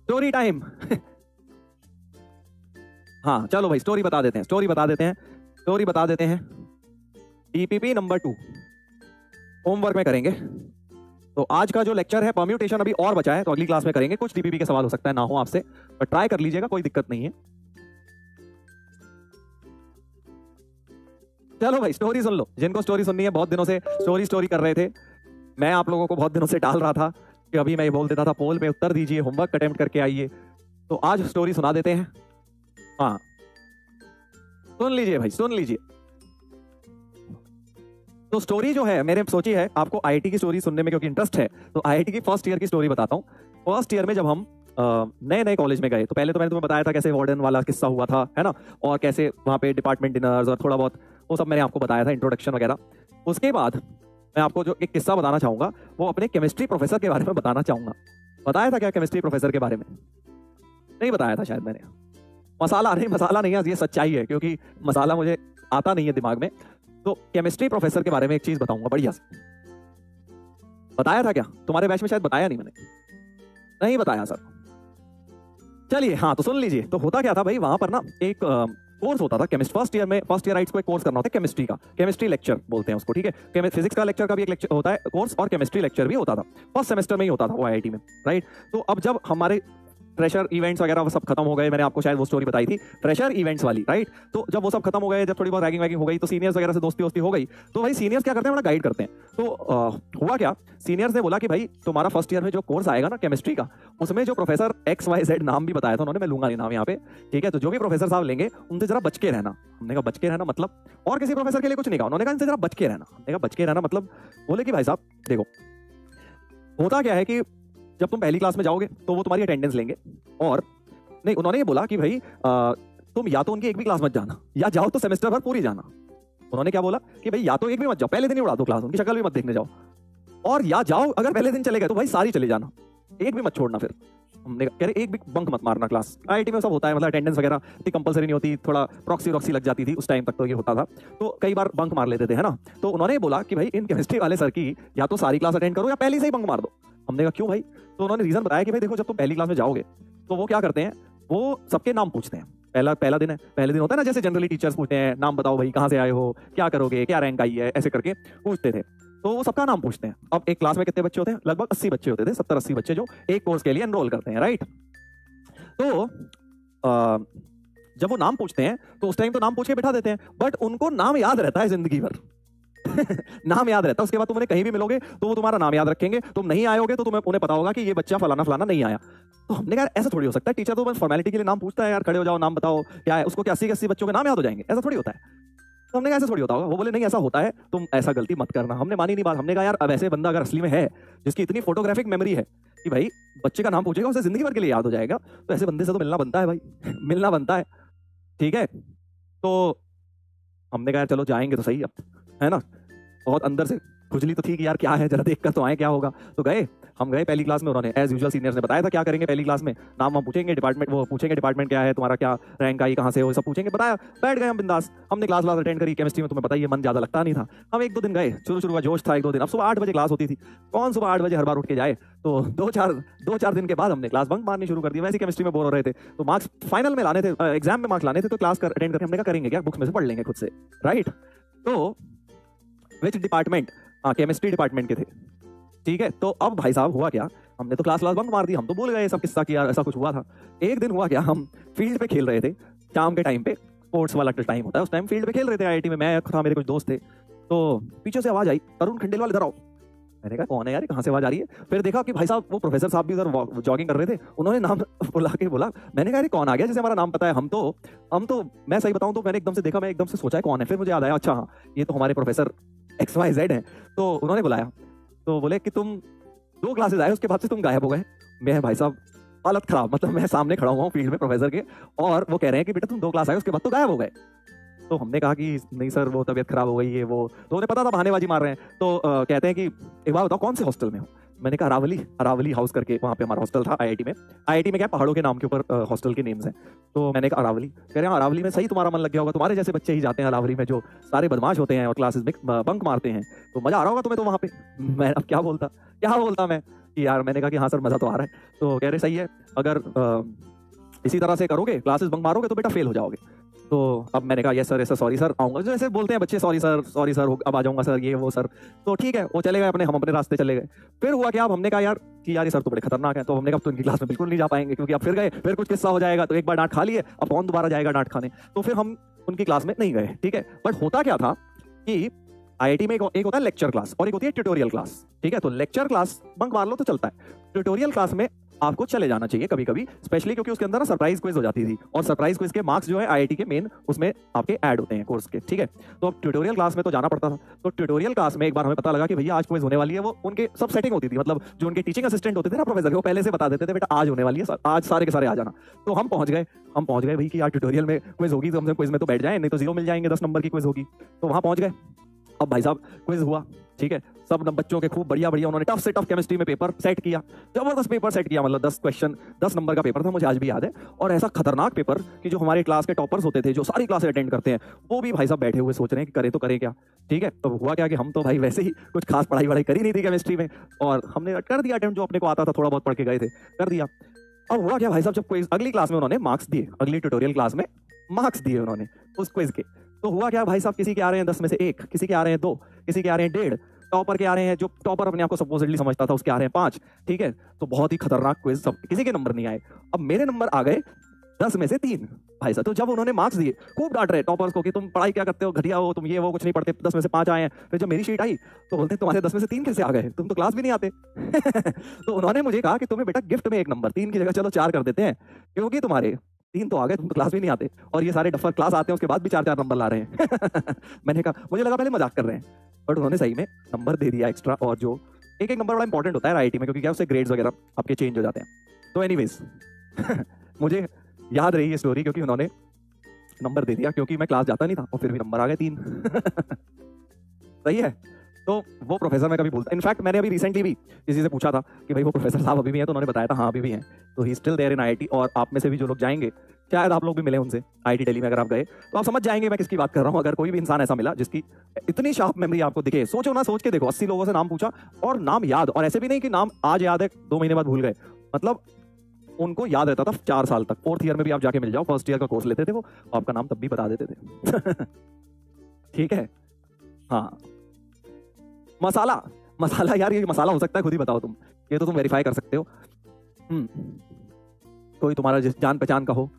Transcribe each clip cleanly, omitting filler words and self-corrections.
Story time. हाँ चलो भाई स्टोरी बता देते हैं, स्टोरी बता देते हैं, स्टोरी बता देते हैं। टीपीपी नंबर 2 होमवर्क में करेंगे। तो आज का जो लेक्चर है परम्यूटेशन अभी और बचा है, तो अगली क्लास में करेंगे। कुछ टीपीपी के सवाल हो सकता है ना हो आपसे, पर ट्राई कर लीजिएगा, कोई दिक्कत नहीं है। चलो भाई स्टोरी सुन लो, जिनको स्टोरी सुननी है। बहुत दिनों से स्टोरी कर रहे थे, मैं आप लोगों को बहुत दिनों से डाल रहा था कि अभी मैं ये बोल देता था पोल पे उत्तर दीजिए, होमवर्क अटेम्प्ट करके आइए। तो आज स्टोरी सुना देते हैं। हाँ सुन लीजिए भाई, सुन लीजिए। तो स्टोरी जो है मैंने सोची है आपको आईआईटी की स्टोरी सुनने में क्योंकि इंटरेस्ट है, तो आईआईटी की फर्स्ट ईयर की स्टोरी बताता हूँ। फर्स्ट ईयर में जब हम नए नए कॉलेज में गए, तो पहले तो मैंने तुम्हें बताया था कैसे वार्डन वाला किस्सा हुआ था, है ना, और कैसे वहाँ पे डिपार्टमेंट डिनर्स और थोड़ा बहुत वो सब मैंने आपको बताया था, इंट्रोडक्शन वगैरह। उसके बाद मैं आपको जो एक किस्सा बताना चाहूंगा वो अपने केमिस्ट्री प्रोफेसर के बारे में बताना चाहूंगा। बताया था क्या केमिस्ट्री प्रोफेसर के बारे में? नहीं बताया था शायद मैंने। मसाला नहीं है, ये सच्चाई है क्योंकि मसाला मुझे आता नहीं है दिमाग में। तो केमिस्ट्री प्रोफेसर के बारे में एक चीज बताऊंगा बढ़िया से। बताया था क्या तुम्हारे बैच में? शायद बताया नहीं मैंने, नहीं बताया सर। चलिए हाँ तो सुन लीजिए। तो होता क्या था भाई, वहां पर ना एक कोर्स होता था केमिस्ट्री। फर्स्ट ईयर राइट्स को एक कोर्स करना होता है केमिस्ट्री का, केमिस्ट्री लेक्चर बोलते हैं उसको, ठीक है। फिजिक्स का लेक्चर का भी एक लेक्चर होता है कोर्स, और केमिस्ट्री लेक्चर भी होता था। फर्स्ट सेमेस्टर में ही होता था वो आईआईटी में, राइट। तो अब जब हमारे फ्रेशर इवेंट्स वगैरह वो सब खत्म हो गए, मैंने आपको शायद वो स्टोरी बताई थी फ्रेशर इवेंट्स वाली, राइट। तो जब वो सब खत्म हो गए, जब थोड़ी बहुत रैगिंग वैगिंग हो गई, तो सीनियर्स वगैरह से दोस्ती हो गई। तो भाई सीनियर्स क्या करते हैं, बड़ा गाइड करते हैं। तो हुआ क्या, सीनियर्स ने बोला कि भाई तुम्हारा फर्स्ट ईयर में जो कोर्स आएगा ना केमिस्ट्री का, उसमें जो प्रोफेसर XYZ नाम भी बताया था उन्होंने, मैं लूंगा नहीं नाम यहाँ पे, ठीक है। तो जो भी प्रोफेसर साहब लेंगे उनसे जरा बच के रहना। हमने कहा बच के रहना मतलब? और किसी प्रोफेसर के लिए कुछ नहीं कहा, उन्होंने कहा इनसे जरा बच के रहना। हमने कहा बच के रहना मतलब? बोले कि भाई साहब देखो होता क्या है कि जब तुम पहली क्लास में जाओगे तो वो तुम्हारी अटेंडेंस लेंगे, और नहीं उन्होंने ये बोला कि भाई तुम या तो उनकी एक भी क्लास मत जाना, या जाओ तो सेमेस्टर भर पूरी जाना। उन्होंने क्या बोला कि भाई या तो एक भी मत जाओ, पहले दिन ही उड़ा दो क्लास, उनकी शक्ल भी मत देखने जाओ, और या जाओ अगर पहले दिन चले गए तो भाई सारी चले जाना, एक भी मत छोड़ना। फिर हमने कह रहे एक भी बंक मत मारना क्लास। आईआईटी में सब होता है, मतलब अटेंडेंस वगैरह इतनी कंपलसरी नहीं होती, थोड़ा प्रॉक्सी लग जाती थी उस टाइम तक, तो ये होता था। तो कई बार बंक मार लेते थे, है ना। तो उन्होंने बोला कि भाई इन केमिस्ट्री वाले सर की या तो सारी क्लास अटेंड करो या पहले से ही बंक मार दो। हमने कहा क्यों भाई? तो उन्होंने रीजन बताया कि भाई देखो जब तुम पहली क्लास में जाओगे तो वो क्या करते हैं, वो सबके नाम पूछते हैं। पहला दिन है, पहले दिन होता है ना, जैसे जनरली टीचर्स पूछते हैं नाम बताओ भाई, कहाँ से आए हो, क्या करोगे, क्या रैंक आई है, ऐसे करके पूछते थे। तो वो सबका नाम पूछते हैं। अब एक क्लास में कितने बच्चे होते हैं? लगभग 80 बच्चे होते थे, 70-80 बच्चे जो एक कोर्स के लिए एनरोल करते हैं, राइट। तो जब वो नाम पूछते हैं तो उस टाइम तो नाम पूछ के बिठा देते हैं, बट उनको नाम याद रहता है जिंदगी भर। नाम याद रहता है, उसके बाद तुम उन्हें कहीं भी मिलोगे तो वो तुम्हारा नाम याद रखेंगे। तुम नहीं आए होगे तो तुम्हें उन्हें पता होगा कि ये बच्चा फलाना फलाना नहीं आया। तो हमने कहा ऐसा थोड़ी हो सकता है, टीचर तो बस फॉर्मेलिटी के लिए नाम पूछता है यार, खड़े हो जाओ नाम बताओ क्या है, उसको क्या 80 बच्चों के नाम याद हो जाएंगे? ऐसा थोड़ी होता है। तो हमने कहा ऐसा थोड़ी होता होगा। वो बोले नहीं ऐसा होता है, तुम ऐसा गलती मत करना। हमने मानी नहीं बात। हमने कहा यार अब ऐसे बंदा अगर असली में है जिसकी इतनी फोटोग्राफिक मेमोरी है कि भाई बच्चे का नाम पूछेगा उसे जिंदगी भर के लिए याद हो जाएगा, तो ऐसे बंदे से तो मिलना बनता है भाई, मिलना बनता है, ठीक है। तो हमने कहा चलो जाएंगे तो सही, अब है ना। बहुत अंदर से खुजली तो थी कि यार क्या है, जरा देख कर तो आए क्या होगा। तो हम गए पहली क्लास में। उन्होंने एज यूजुअल सीनियर्स ने बताया था क्या करेंगे पहली क्लास में, नाम हम पूछेंगे, डिपार्टमेंट वो पूछेंगे डिपार्टमेंट क्या है तुम्हारा, क्या रैंक आई, कहाँ से हो, सब पूछेंगे। बताया, बैठ गए हम बिंदास। हमने क्लास अटेंड करी। केमिस्ट्री में तुम्हें पता ही है मन ज्यादा लगता नहीं था। हम 1-2 दिन गए, शुरू का जोश था 1-2 दिन। अब सुबह 8 बजे क्लास होती थी, कौन सुबह 8 बजे हर बार उठ के जाए। तो 2-4 दिन के बाद हमने क्लास बंक मारनी शुरू कर दी। वैसे केमिस्ट्री में बोर हो रहे थे, तो मार्क्स फाइनल में लाने थे, एग्जाम में मार्क्स लाने थे, तो क्लास अटेंड करके हमने कहा करेंगे क्या, बुक्स में से पढ़ लेंगे खुद से, राइट। तो विच डिपार्टमेंट? हाँ केमिस्ट्री डिपार्टमेंट के थे, ठीक है। तो अब भाई साहब हुआ क्या, हमने तो क्लास बंक मार दी, हम तो भूल गए सब किस्सा कि यार ऐसा कुछ हुआ था। एक दिन हुआ क्या, हम फील्ड पे खेल रहे थे शाम के टाइम पे, स्पोर्ट्स वाला टाइम होता है उस टाइम, फील्ड पे खेल रहे थे आईआईटी में। मैं था, मेरे कुछ दोस्त थे। तो पीछे से आवाज आई, अरुण खंडेलवाल इधर आओ। मैंने कहा कौन है यार, कहाँ से आवाज आ रही है? फिर देखा कि भाई साहब वो प्रोफेसर साहब भी उधर जॉगिंग कर रहे थे, उन्होंने नाम बुला के बोला। मैंने कहा कौन आ गया जिसे हमारा नाम पता है? हम तो मैं सही बताऊं तो मैंने एकदम से देखा, मैं एकदम से सोचा कौन है, फिर मुझे याद आया अच्छा हाँ ये तो हमारे प्रोफेसर XYZ हैं। तो उन्होंने बुलाया, तो बोले कि तुम 2 क्लासेस आए, उसके बाद से तुम गायब हो गए। मैं भाई साहब हालत खराब, मतलब मैं सामने खड़ा हुआ हूँ फील्ड में प्रोफेसर के, और वो कह रहे हैं कि बेटा तुम 2 क्लास आए उसके बाद तो गायब हो गए। तो हमने कहा कि नहीं सर वो तबीयत खराब हो गई है वो, तो उन्हें पता था बहानेबाजी मार रहे हैं। तो कहते हैं कि एक बार बताओ कौन से हॉस्टल में हो? मैंने कहा अरावली हाउस करके वहाँ पे हमारा हॉस्टल था आईआईटी में। आईआईटी में क्या पहाड़ों के नाम के ऊपर हॉस्टल के नेम्स हैं। तो मैंने कहा अरावली। कह रहे हैं अरावली में सही तुम्हारा मन लग गया होगा, तुम्हारे जैसे बच्चे ही जाते हैं अरावली में जो सारे बदमाश होते हैं और क्लासेस में बंक मारते हैं, तो मजा आ रहा होगा तुम्हें तो वहाँ पे। मैं अब क्या बोलता मैं कि यार, मैंने कहा कि हाँ सर मजा तो आ रहा है। तो कह रहे सही है, अगर इसी तरह से करोगे, क्लासेस बंक मारोगे तो बेटा फेल हो जाओगे। तो अब मैंने कहा यस सर सॉरी सर, आऊंगा। जैसे बोलते हैं बच्चे, सॉरी सर अब आ जाऊंगा सर, ये वो सर। तो ठीक है, वो चले गए अपने, हम अपने रास्ते चले गए। फिर हुआ क्या, अब हमने कहा यार कि यार ये सर तो बड़े खतरनाक है, तो हमने कहा तो इनकी क्लास में बिल्कुल नहीं जा पाएंगे, क्योंकि अब फिर गए, फिर कुछ किस्सा हो जाएगा, तो एक बार डांट खा लिए, अब कौन दोबारा जाएगा डांट खाने। तो फिर हम उनकी क्लास में नहीं गए। ठीक है, बट होता क्या था कि आईआईटी में एक होता है लेक्चर क्लास और एक होती है ट्यूटोरियल क्लास। ठीक है, तो लेक्चर क्लास बंक मार लो तो चलता है, ट्यूटोरियल क्लास में आपको चले जाना चाहिए कभी कभी, स्पेशली क्योंकि उसके अंदर ना सरप्राइज क्विज हो जाती थी, और सरप्राइज क्विज के मार्क्स जो है आईआईटी के मेन उसमें आपके ऐड होते हैं कोर्स के। ठीक है, तो अब ट्यूटोरियल क्लास में तो जाना पड़ता था। तो ट्यूटोरियल क्लास में एक बार हमें पता लगा कि भैया आज क्विज होने वाली है। वो उनके सब सेटिंग होती थी, मतलब जो उनके टीचिंग असिस्टेंट होते थे ना प्रोफेसर के, वो पहले से बता देते थे बेटा आज होने वाली है, आज सारे के सारे आ जाना। तो हम पहुंच गए भाई कि यार ट्यूटोरियल में क्विज होगी, तो हम क्विज में तो बैठ जाए, नहीं तो 0 मिल जाएंगे, 10 नंबर की क्विज होगी। तो वहां पहुंच गए। अब भाई साहब क्विज हुआ। ठीक है, सब बच्चों के खूब बढ़िया उन्होंने टफ से टफ केमिस्ट्री में पेपर सेट किया, जबरदस्त पेपर सेट किया, मतलब 10 क्वेश्चन 10 नंबर का पेपर था, मुझे आज भी याद है। और ऐसा खतरनाक पेपर कि जो हमारे क्लास के टॉपर्स होते थे, जो सारी क्लासें अटेंड करते हैं, वो भी भाई साहब बैठे हुए सोच रहे हैं कि करें तो करें क्या। ठीक है, तो हुआ क्या कि हम तो भाई वैसे ही कुछ खास पढ़ाई करी नहीं थी केमिस्ट्री में, और हमने कर दिया अटेम्प्ट, जो अपने को आता था, थोड़ा बहुत पढ़ के गए थे, कर दिया। अब हुआ क्या भाई साहब, जब क्विज अगली क्लास में उन्होंने मार्क्स दिए, अगली ट्यूटोरियल क्लास में मार्क्स दिए उन्होंने उस क्विज के। तो हुआ क्या भाई साहब, किसी के आ रहे हैं 10 में से 1, किसी के आ रहे हैं 2, किसी के आ रहे हैं 1.5, टॉपर के आ रहे हैं, जो टॉपर अपने आप को सपोजिटली समझता था उसके आ रहे हैं 5। ठीक है, तो बहुत ही खतरनाक क्विज, सब किसी के नंबर नहीं आए। अब मेरे नंबर आ गए 10 में से 3 भाई साहब। तो जब उन्होंने मार्क्स दिए, खूब डांट रहे टॉपर्स को कि तुम पढ़ाई क्या करते हो, घटिया हो तुम, ये वो कुछ नहीं पढ़ते, 10 में से 5 आए हैं। फिर जब मेरी शीट आई तो बोलते तुम्हारे 10 में से 3 कैसे आ गए, तुम तो क्लास भी नहीं आते। तो उन्होंने मुझे कहा कि तुम्हें बेटा गिफ्ट में 1 नंबर, 3 की जगह चलो 4 कर देते हैं, क्योंकि तुम्हारे 3 तो आ गए, तुम तो क्लास भी नहीं आते, और ये सारे डफर क्लास आते हैं उसके बाद भी 4-4 नंबर ला रहे हैं। मैंने कहा, मुझे लगा पहले मजाक कर रहे हैं, बट उन्होंने सही में नंबर दे दिया एक्स्ट्रा। और जो एक नंबर बड़ा इंपॉर्टेंट होता है आईआईटी में, क्योंकि क्या उससे ग्रेड्स वगैरह आपके चेंज हो जाते हैं। तो एनीवेज मुझे याद रही ये स्टोरी, क्योंकि उन्होंने नंबर दे दिया, क्योंकि मैं क्लास जाता नहीं था, और फिर भी नंबर आ गए 3। सही है। तो वो प्रोफेसर मैं कभी भूलता, इनफैक्ट मैंने अभी रिसेंटली भी किसी से पूछा था कि भाई वो प्रोफेसर साहब अभी भी हैं, तो उन्होंने बताया था हाँ अभी भी हैं। तो he still there in IIT. और आप में से भी जो लोग जाएंगे, शायद आप लोग भी मिले उनसे आईआईटी दिल्ली में, अगर आप गए तो आप समझ जाएंगे मैं किसकी बात कर रहा हूँ। अगर कोई भी इंसान ऐसा मिला जिसकी इतनी शार्प मेमोरी आपको दिखे, सोचो ना, सोच के देखो, 80 लोगों से नाम पूछा और नाम याद, और ऐसे भी नहीं कि नाम आज याद है 2 महीने बाद भूल गए, मतलब उनको याद रहता था 4 साल तक। 4th ईयर में भी आप जाके मिल जाओ, 1st ईयर का कोर्स लेते थे वो, आपका नाम तब भी बता देते थे। ठीक है, हाँ। मसाला यार, ये मसाला हो सकता है, खुद ही बताओ तुम, ये तो तुम वेरीफाई कर सकते हो। कोई तुम्हारा जिस जान पहचान का हो,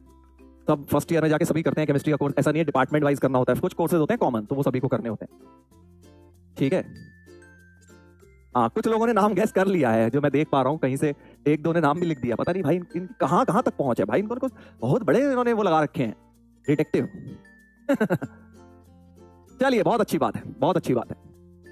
तब 1st ईयर में जाके सभी करते हैं केमिस्ट्री का कोर्स, ऐसा नहीं है डिपार्टमेंट वाइज करना होता है, कुछ कोर्सेज होते हैं कॉमन, तो वो सभी को करने होते हैं। ठीक है, हाँ, कुछ लोगों ने नाम गैस कर लिया है, जो मैं देख पा रहा हूँ, कहीं से 1-2 ने नाम भी लिख दिया, पता नहीं भाई इन कहाँ तक पहुंचे भाई, इनको बहुत बड़े इन्होंने वो लगा रखे हैं, डिटेक्टिव। चलिए, बहुत अच्छी बात है, बहुत अच्छी बात है।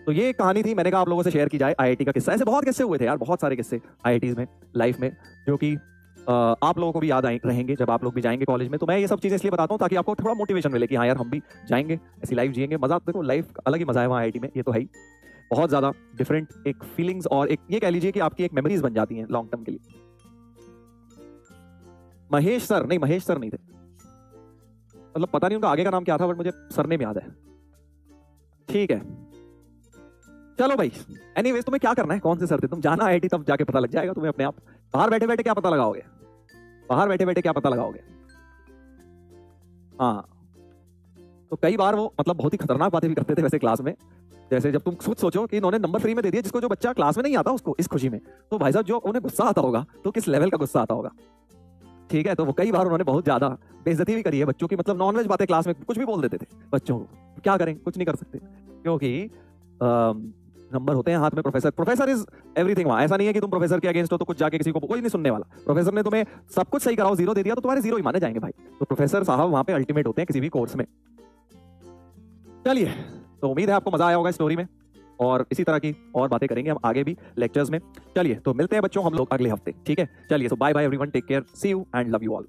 तो ये कहानी थी, मैंने कहा आप लोगों से शेयर की जाए आईआईटी का किस्सा। ऐसे बहुत किस्से हुए थे यार, बहुत सारे किस्से आईआईटी में, लाइफ में, जो कि आप लोगों को भी याद रहेंगे जब आप लोग भी जाएंगे कॉलेज में। तो मैं ये सब चीजें इसलिए बताता हूँ ताकि आपको थोड़ा मोटिवेशन मिले कि हाँ यार हम भी जाएंगे, ऐसी लाइफ जिएंगे। मजा, देखो लाइफ अलग ही मजा है वहाँ आईआईटी में, ये तो है ही, बहुत ज्यादा डिफरेंट एक फीलिंग्स, और एक ये कह लीजिए कि आपकी एक मेमोरीज बन जाती हैं लॉन्ग टर्म के लिए। महेश सर नहीं थे, मतलब पता नहीं उनका आगे का नाम क्या था, बट मुझे सरनेम याद है। ठीक है, चलो भाई, एनीवेज तुम्हें क्या करना है, कौन से सर थे, तुम जाना आईआईटी, तब जाके पता लग जाएगा तुम्हें अपने आप। बाहर बैठे बैठे क्या पता लगाओगे, बाहर बैठे बैठे क्या पता लगाओगे। हाँ, तो कई बार वो मतलब बहुत ही खतरनाक बातें भी करते थे वैसे क्लास में। जैसे जब तुम खुद सोचो कि इन्होंने नंबर फ्री में दे दिया, जिसको जो बच्चा क्लास में नहीं आता उसको इस खुशी में, तो भाई साहब जो उन्हें गुस्सा आता होगा, तो किस लेवल का गुस्सा आता होगा। ठीक है, तो वो कई बार उन्होंने बहुत ज्यादा बेइज्जती भी करी है बच्चों की, मतलब नॉनवेज बातें क्लास में कुछ भी बोल देते थे बच्चों को, क्या करें, कुछ नहीं कर सकते, क्योंकि नंबर होते हैं हाथ में। प्रोफेसर इज एवरीथिंग वहां। ऐसा नहीं है कि तुम प्रोफेसर के अगेंस्ट हो तो कुछ जाके किसी को कोई नहीं सुनने वाला। प्रोफेसर ने तुम्हें सब कुछ सही कराओ, 0 दे दिया तो तुम्हारे 0 ही माने जाएंगे भाई। तो प्रोफेसर साहब वहां पे अल्टीमेट होते हैं किसी भी कोर्स में। चलिए, तो उम्मीद है आपको मजा आया होगा स्टोरी में, और इसी तरह की और बातें करेंगे हम आगे भी लेक्चर्स में। चलिए, तो मिलते हैं बच्चों हम लोग अगले हफ्ते। ठीक है, चलिए, तो bye bye everyone, take care, see you and love you all.